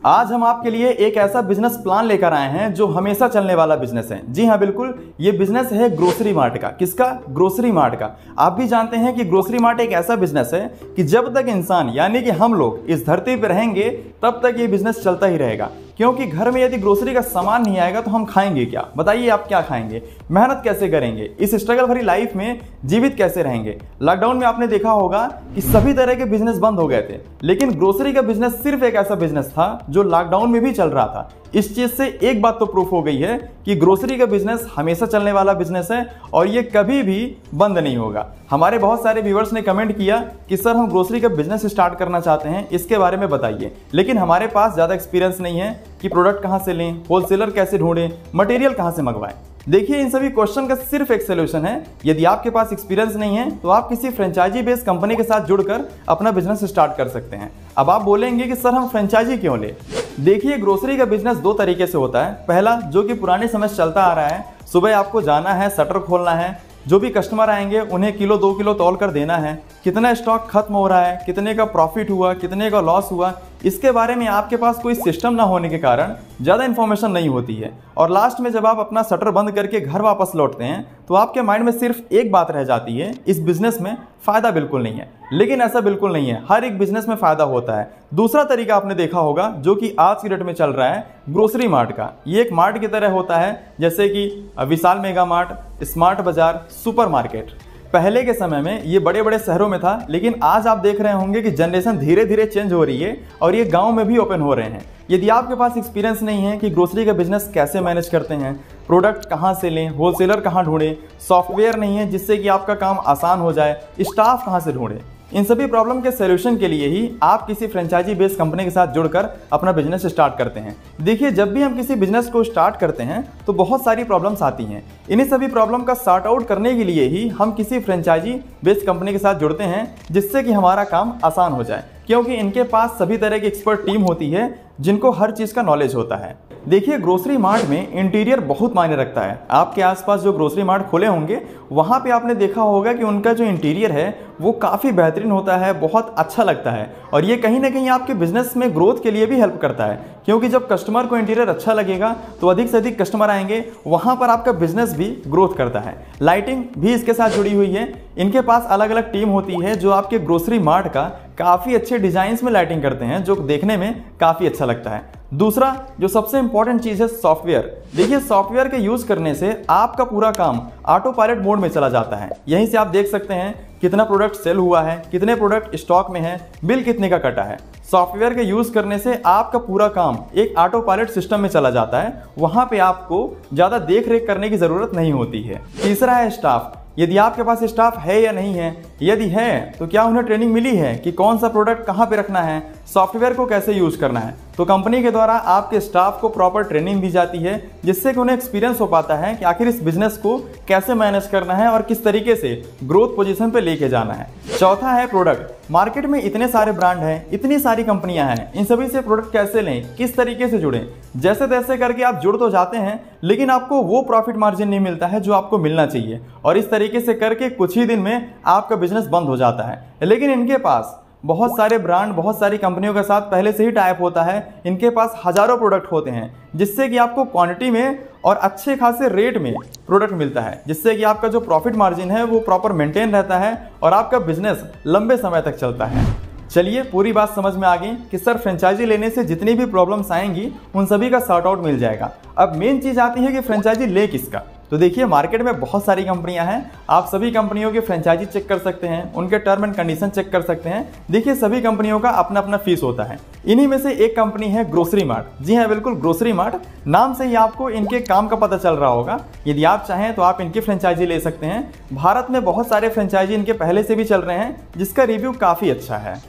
आज हम आपके लिए एक ऐसा बिजनेस प्लान लेकर आए हैं जो हमेशा चलने वाला बिजनेस है। जी हाँ बिल्कुल, ये बिजनेस है ग्रोसरी मार्ट का। किसका? ग्रोसरी मार्ट का। आप भी जानते हैं कि ग्रोसरी मार्ट एक ऐसा बिजनेस है कि जब तक इंसान यानी कि हम लोग इस धरती पर रहेंगे तब तक ये बिजनेस चलता ही रहेगा। क्योंकि घर में यदि ग्रोसरी का सामान नहीं आएगा तो हम खाएंगे क्या? बताइए, आप क्या खाएंगे? मेहनत कैसे करेंगे? इस स्ट्रगल भरी लाइफ में जीवित कैसे रहेंगे? लॉकडाउन में आपने देखा होगा कि सभी तरह के बिजनेस बंद हो गए थे, लेकिन ग्रोसरी का बिजनेस सिर्फ एक ऐसा बिजनेस था जो लॉकडाउन में भी चल रहा था। इस चीज से एक बात तो प्रूफ हो गई है कि ग्रोसरी का बिजनेस हमेशा चलने वाला बिजनेस है और ये कभी भी बंद नहीं होगा। हमारे बहुत सारे व्यूअर्स ने कमेंट किया कि सर हम ग्रोसरी का बिजनेस स्टार्ट करना चाहते हैं, इसके बारे में बताइए। लेकिन हमारे पास ज़्यादा एक्सपीरियंस नहीं है कि प्रोडक्ट कहाँ से लें, होलसेलर कैसे ढूंढें, मटेरियल कहाँ से मंगवाएं। देखिए, इन सभी क्वेश्चन का सिर्फ एक सोल्यूशन है। यदि आपके पास एक्सपीरियंस नहीं है तो आप किसी फ्रेंचाइजी बेस्ड कंपनी के साथ जुड़कर अपना बिजनेस स्टार्ट कर सकते हैं। अब आप बोलेंगे कि सर हम फ्रेंचाइजी क्यों ले? देखिए, ग्रोसरी का बिजनेस दो तरीके से होता है। पहला, जो कि पुराने समय से चलता आ रहा है, सुबह आपको जाना है, शटर खोलना है, जो भी कस्टमर आएंगे उन्हें किलो 2 किलो तौल कर देना है। कितना स्टॉक खत्म हो रहा है, कितने का प्रॉफिट हुआ, कितने का लॉस हुआ, इसके बारे में आपके पास कोई सिस्टम ना होने के कारण ज़्यादा इन्फॉर्मेशन नहीं होती है। और लास्ट में जब आप अपना शटर बंद करके घर वापस लौटते हैं तो आपके माइंड में सिर्फ एक बात रह जाती है, इस बिजनेस में फ़ायदा बिल्कुल नहीं है। लेकिन ऐसा बिल्कुल नहीं है, हर एक बिजनेस में फ़ायदा होता है। दूसरा तरीका आपने देखा होगा जो कि आज की डेट में चल रहा है, ग्रोसरी मार्ट का। ये एक मार्ट की तरह होता है, जैसे कि विशाल मेगा मार्ट, स्मार्ट बाजार, सुपर मार्केट। पहले के समय में ये बड़े बड़े शहरों में था, लेकिन आज आप देख रहे होंगे कि जनरेशन धीरे धीरे चेंज हो रही है और ये गांव में भी ओपन हो रहे हैं। यदि आपके पास एक्सपीरियंस नहीं है कि ग्रोसरी का बिजनेस कैसे मैनेज करते हैं, प्रोडक्ट कहां से लें, होलसेलर कहां ढूंढें, सॉफ्टवेयर नहीं है जिससे कि आपका काम आसान हो जाए, स्टाफ कहां से ढूंढें, इन सभी प्रॉब्लम के सलूशन के लिए ही आप किसी फ्रेंचाइजी बेस्ड कंपनी के साथ जुड़कर अपना बिजनेस स्टार्ट करते हैं। देखिए, जब भी हम किसी बिजनेस को स्टार्ट करते हैं तो बहुत सारी प्रॉब्लम्स आती हैं। इन्हीं सभी प्रॉब्लम का सॉर्ट आउट करने के लिए ही हम किसी फ्रेंचाइजी बेस्ड कंपनी के साथ जुड़ते हैं, जिससे कि हमारा काम आसान हो जाए। क्योंकि इनके पास सभी तरह की एक्सपर्ट टीम होती है जिनको हर चीज़ का नॉलेज होता है। देखिए, ग्रोसरी मार्ट में इंटीरियर बहुत मायने रखता है। आपके आसपास जो ग्रोसरी मार्ट खुले होंगे वहाँ पे आपने देखा होगा कि उनका जो इंटीरियर है वो काफ़ी बेहतरीन होता है, बहुत अच्छा लगता है। और ये कहीं ना कहीं आपके बिजनेस में ग्रोथ के लिए भी हेल्प करता है, क्योंकि जब कस्टमर को इंटीरियर अच्छा लगेगा तो अधिक से अधिक कस्टमर आएंगे, वहाँ पर आपका बिजनेस भी ग्रोथ करता है। लाइटिंग भी इसके साथ जुड़ी हुई है। इनके पास अलग अलग टीम होती है जो आपके ग्रोसरी मार्ट का काफ़ी अच्छे डिज़ाइंस में लाइटिंग करते हैं, जो देखने में काफ़ी अच्छा लगता है। दूसरा जो सबसे इंपॉर्टेंट चीज़ है, सॉफ्टवेयर। देखिए, सॉफ्टवेयर के यूज़ करने से आपका पूरा काम ऑटो पायलट मोड में चला जाता है। यहीं से आप देख सकते हैं कितना प्रोडक्ट सेल हुआ है, कितने प्रोडक्ट स्टॉक में है, बिल कितने का कटा है। सॉफ्टवेयर के यूज़ करने से आपका पूरा काम एक ऑटो पायलट सिस्टम में चला जाता है। वहाँ पे आपको ज़्यादा देख रेख करने की ज़रूरत नहीं होती है। तीसरा है स्टाफ। यदि आपके पास स्टाफ है या नहीं है, यदि है तो क्या उन्हें ट्रेनिंग मिली है कि कौन सा प्रोडक्ट कहाँ पे रखना है, सॉफ्टवेयर को कैसे यूज़ करना है। तो कंपनी के द्वारा आपके स्टाफ को प्रॉपर ट्रेनिंग दी जाती है, जिससे कि उन्हें एक्सपीरियंस हो पाता है कि आखिर इस बिजनेस को कैसे मैनेज करना है और किस तरीके से ग्रोथ पोजीशन पे लेके जाना है। चौथा है प्रोडक्ट। मार्केट में इतने सारे ब्रांड हैं, इतनी सारी कंपनियां हैं, इन सभी से प्रोडक्ट कैसे लें, किस तरीके से जुड़ें। जैसे तैसे करके आप जुड़ तो जाते हैं, लेकिन आपको वो प्रॉफिट मार्जिन नहीं मिलता है जो आपको मिलना चाहिए, और इस तरीके से करके कुछ ही दिन में आपका बिजनेस बंद हो जाता है। लेकिन इनके पास बहुत सारे ब्रांड, बहुत सारी कंपनियों के साथ पहले से ही टाइप होता है। इनके पास हज़ारों प्रोडक्ट होते हैं, जिससे कि आपको क्वांटिटी में और अच्छे खासे रेट में प्रोडक्ट मिलता है, जिससे कि आपका जो प्रॉफिट मार्जिन है वो प्रॉपर मेंटेन रहता है और आपका बिजनेस लंबे समय तक चलता है। चलिए, पूरी बात समझ में आ गई कि सर फ्रेंचाइजी लेने से जितनी भी प्रॉब्लम्स आएंगी उन सभी का सॉर्ट आउट मिल जाएगा। अब मेन चीज़ आती है कि फ्रेंचाइजी ले किसका। तो देखिए, मार्केट में बहुत सारी कंपनियां हैं। आप सभी कंपनियों की फ्रेंचाइजी चेक कर सकते हैं, उनके टर्म एंड कंडीशन चेक कर सकते हैं। देखिए, सभी कंपनियों का अपना अपना फीस होता है। इन्हीं में से एक कंपनी है ग्रोसरी मार्ट। जी हाँ बिल्कुल, ग्रोसरी मार्ट। नाम से ही आपको इनके काम का पता चल रहा होगा। यदि आप चाहें तो आप इनकी फ्रेंचाइजी ले सकते हैं। भारत में बहुत सारे फ्रेंचाइजी इनके पहले से भी चल रहे हैं, जिसका रिव्यू काफ़ी अच्छा है।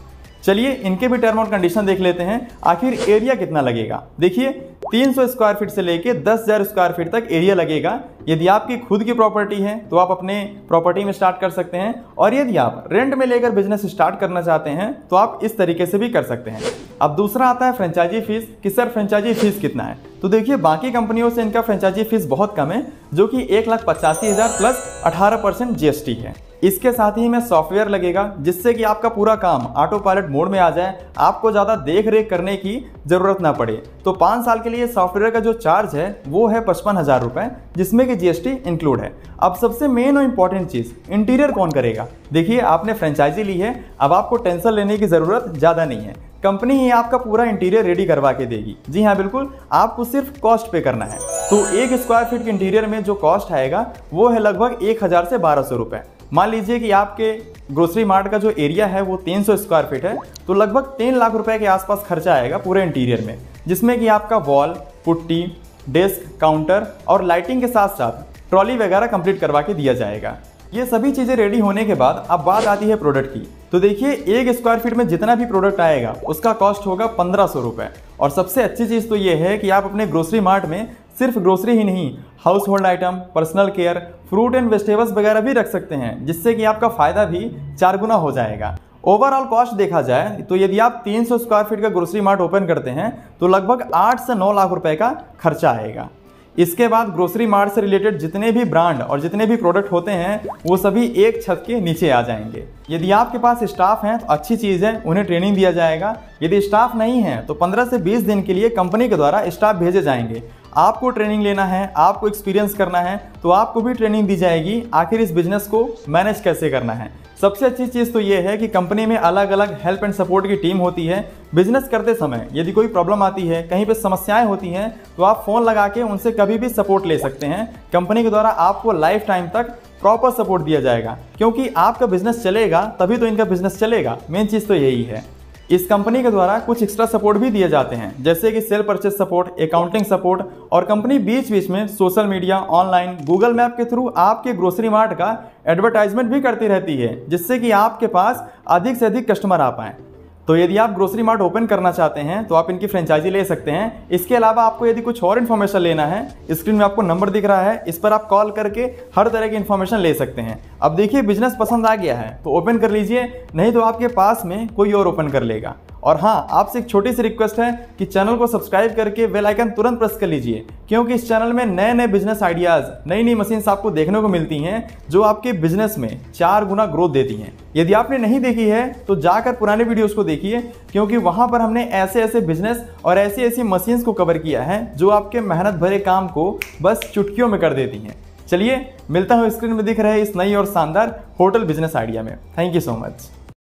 चलिए, इनके भी टर्म और कंडीशन देख लेते हैं, आखिर एरिया कितना लगेगा। देखिए, 300 स्क्वायर फीट से लेके 10,000 स्क्वायर फीट तक एरिया लगेगा। यदि आपकी खुद की प्रॉपर्टी है तो आप अपने प्रॉपर्टी में स्टार्ट कर सकते हैं, और यदि आप रेंट में लेकर बिजनेस स्टार्ट करना चाहते हैं तो आप इस तरीके से भी कर सकते हैं। अब दूसरा आता है फ्रेंचाइजी फीस, कि सर फ्रेंचाइजी फीस कितना है। तो देखिए, बाकी कंपनियों से इनका फ्रेंचाइजी फीस बहुत कम है, जो कि 1,85,000 प्लस 18% GST है। इसके साथ ही में सॉफ्टवेयर लगेगा, जिससे कि आपका पूरा काम ऑटो पायलट मोड में आ जाए, आपको ज़्यादा देख रेख करने की ज़रूरत ना पड़े। तो 5 साल के लिए सॉफ्टवेयर का जो चार्ज है वो है 55,000 रुपये, जिसमें कि GST इंक्लूड है। अब सबसे मेन और इंपॉर्टेंट चीज़, इंटीरियर कौन करेगा। देखिए, आपने फ्रेंचाइजी ली है, अब आपको टेंशन लेने की ज़रूरत ज़्यादा नहीं है, कंपनी ही आपका पूरा इंटीरियर रेडी करवा के देगी। जी हाँ बिल्कुल, आपको सिर्फ कॉस्ट पे करना है। तो 1 स्क्वायर फीट के इंटीरियर में जो कॉस्ट आएगा वो है लगभग 1,000 से 1,200 रुपये। मान लीजिए कि आपके ग्रोसरी मार्ट का जो एरिया है वो 300 स्क्वायर फीट है, तो लगभग 3 लाख रुपए के आसपास खर्चा आएगा पूरे इंटीरियर में, जिसमें कि आपका वॉल, पुट्टी, डेस्क, काउंटर और लाइटिंग के साथ साथ ट्रॉली वगैरह कंप्लीट करवा के दिया जाएगा। ये सभी चीज़ें रेडी होने के बाद अब बात आती है प्रोडक्ट की। तो देखिए, 1 स्क्वायर फीट में जितना भी प्रोडक्ट आएगा उसका कॉस्ट होगा 1,500 रुपये। और सबसे अच्छी चीज़ तो ये है कि आप अपने ग्रोसरी मार्ट में सिर्फ ग्रोसरी ही नहीं, house hold item, personal care, fruit and vegetables वगैरह भी रख सकते हैं, जिससे कि आपका फ़ायदा भी 4 गुना हो जाएगा। ओवरऑल कॉस्ट देखा जाए तो यदि आप 300 स्क्वायर फीट का ग्रोसरी मार्ट ओपन करते हैं तो लगभग 8 से 9 लाख रुपए का खर्चा आएगा। इसके बाद ग्रोसरी मार्ट से रिलेटेड जितने भी ब्रांड और जितने भी प्रोडक्ट होते हैं वो सभी एक छत के नीचे आ जाएंगे। यदि आपके पास स्टाफ हैं तो अच्छी चीज़ है, उन्हें ट्रेनिंग दिया जाएगा। यदि स्टाफ नहीं है तो 15 से 20 दिन के लिए कंपनी के द्वारा स्टाफ भेजे जाएंगे। आपको ट्रेनिंग लेना है, आपको एक्सपीरियंस करना है, तो आपको भी ट्रेनिंग दी जाएगी आखिर इस बिजनेस को मैनेज कैसे करना है। सबसे अच्छी चीज़ तो ये है कि कंपनी में अलग अलग हेल्प एंड सपोर्ट की टीम होती है। बिजनेस करते समय यदि कोई प्रॉब्लम आती है, कहीं पे समस्याएं होती हैं, तो आप फ़ोन लगा के उनसे कभी भी सपोर्ट ले सकते हैं। कंपनी के द्वारा आपको लाइफ टाइम तक प्रॉपर सपोर्ट दिया जाएगा, क्योंकि आपका बिजनेस चलेगा तभी तो इनका बिजनेस चलेगा। मेन चीज़ तो यही है। इस कंपनी के द्वारा कुछ एक्स्ट्रा सपोर्ट भी दिए जाते हैं, जैसे कि sale purchase support, accounting support, और कंपनी बीच बीच में social media, online, Google map के थ्रू आपके ग्रोसरी मार्ट का एडवर्टाइजमेंट भी करती रहती है, जिससे कि आपके पास अधिक से अधिक कस्टमर आ पाएँ। तो यदि आप ग्रोसरी मार्ट ओपन करना चाहते हैं तो आप इनकी फ्रेंचाइजी ले सकते हैं। इसके अलावा आपको यदि कुछ और इन्फॉर्मेशन लेना है, स्क्रीन में आपको नंबर दिख रहा है, इस पर आप कॉल करके हर तरह की इन्फॉर्मेशन ले सकते हैं। अब देखिए, बिजनेस पसंद आ गया है तो ओपन कर लीजिए, नहीं तो आपके पास में कोई और ओपन कर लेगा। और हाँ, आपसे एक छोटी सी रिक्वेस्ट है कि चैनल को सब्सक्राइब करके बेल आइकन तुरंत प्रेस कर लीजिए, क्योंकि इस चैनल में नए नए बिजनेस आइडियाज़, नई नई मशीन्स आपको देखने को मिलती हैं जो आपके बिजनेस में 4 गुना ग्रोथ देती हैं। यदि आपने नहीं देखी है तो जाकर पुराने वीडियोस को देखिए, क्योंकि वहाँ पर हमने ऐसे ऐसे बिजनेस और ऐसी ऐसी मशीन्स को कवर किया है जो आपके मेहनत भरे काम को बस चुटकियों में कर देती हैं। चलिए, मिलता हूँ स्क्रीन में दिख रहे इस नई और शानदार होटल बिजनेस आइडिया में। Thank you so much.